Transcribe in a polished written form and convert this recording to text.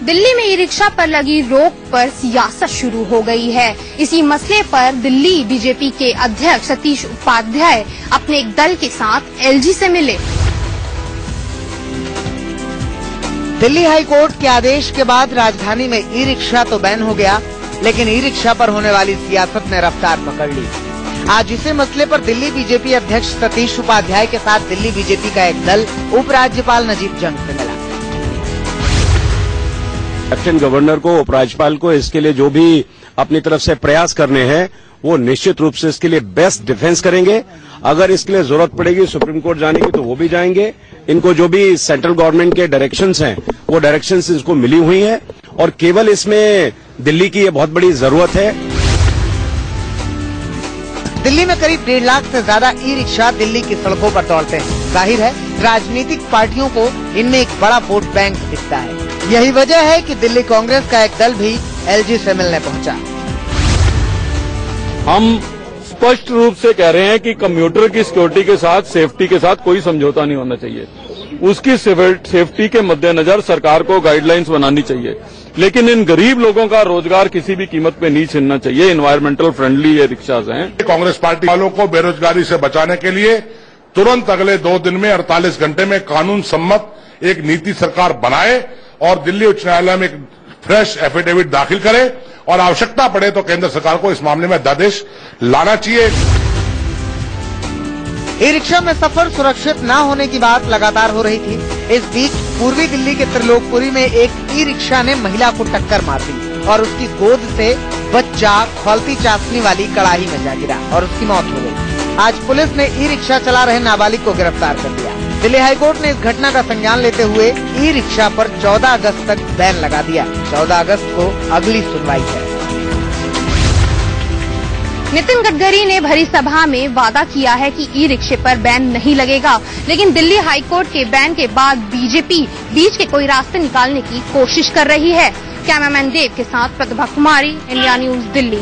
दिल्ली में e rickshaw पर लगी रोक पर सियासत शुरू हो गई है। इसी मसले पर दिल्ली बीजेपी के अध्यक्ष सतीश उपाध्याय अपने एक दल के साथ एलजी से मिले। दिल्ली हाई कोर्ट के आदेश के बाद राजधानी में ई रिक्शा तो बैन हो गया, लेकिन ई रिक्शा पर होने वाली सियासत ने रफ्तार पकड़ ली। आज इसी मसले पर दिल्ली बीजेपी अध्यक्ष सतीश उपाध्याय के साथ दिल्ली बीजेपी का एक दल उपराज्यपाल नजीब जंग से मिला। लेफ्टिनेंट गवर्नर को, उपराज्यपाल को इसके लिए जो भी अपनी तरफ से प्रयास करने हैं वो निश्चित रूप से इसके लिए बेस्ट डिफेंस करेंगे। अगर इसके लिए जरूरत पड़ेगी सुप्रीम कोर्ट जाने की तो वो भी जाएंगे। इनको जो भी सेंट्रल गवर्नमेंट के डायरेक्शंस हैं वो डायरेक्शंस इनको मिली हुई हैं और केवल इसमें दिल्ली की ये बहुत बड़ी जरूरत है। दिल्ली में करीब 1.5 लाख से ज्यादा ई रिक्शा दिल्ली की सड़कों पर दौड़ते हैं। जाहिर है राजनीतिक पार्टियों को इनमें एक बड़ा वोट बैंक दिखता है। यही वजह है कि दिल्ली कांग्रेस का एक दल भी एलजी से मिलने पहुंचा। हम स्पष्ट रूप से कह रहे हैं कि कम्यूटर की सिक्योरिटी के साथ, सेफ्टी के साथ कोई समझौता नहीं होना चाहिए। उसकी सेफ्टी के मद्देनजर सरकार को गाइडलाइंस बनानी चाहिए, लेकिन इन गरीब लोगों का रोजगार किसी भी कीमत पे नहीं छीनना चाहिए। एनवायरमेंटल फ्रेंडली ये रिक्शाज हैं। कांग्रेस पार्टी वालों को बेरोजगारी से बचाने के लिए तुरंत अगले 2 दिन में 48 घंटे में कानून सम्मत एक नीति सरकार बनाए और दिल्ली उच्च न्यायालय में एक फ्रेश एफिडेविट दाखिल करे और आवश्यकता पड़े तो केंद्र सरकार को इस मामले में अध्यादेश लाना चाहिए। ई रिक्शा में सफर सुरक्षित न होने की बात लगातार हो रही थी। इस बीच पूर्वी दिल्ली के त्रिलोकपुरी में एक ई रिक्शा ने महिला को टक्कर मार दी और उसकी गोद से बच्चा खौलती चाशनी वाली कड़ाही में जा गिरा और उसकी मौत हो गई। आज पुलिस ने ई रिक्शा चला रहे नाबालिग को गिरफ्तार कर लिया। दिल्ली हाईकोर्ट ने इस घटना का संज्ञान लेते हुए ई रिक्शा पर 14 अगस्त तक बैन लगा दिया। 14 अगस्त को अगली सुनवाई है। नितिन गडकरी ने भरी सभा में वादा किया है कि ई रिक्शे पर बैन नहीं लगेगा, लेकिन दिल्ली हाईकोर्ट के बैन के बाद बीजेपी बीच के कोई रास्ते निकालने की कोशिश कर रही है। कैमरामैन देव के साथ प्रतिभा कुमारी, इंडिया न्यूज, दिल्ली।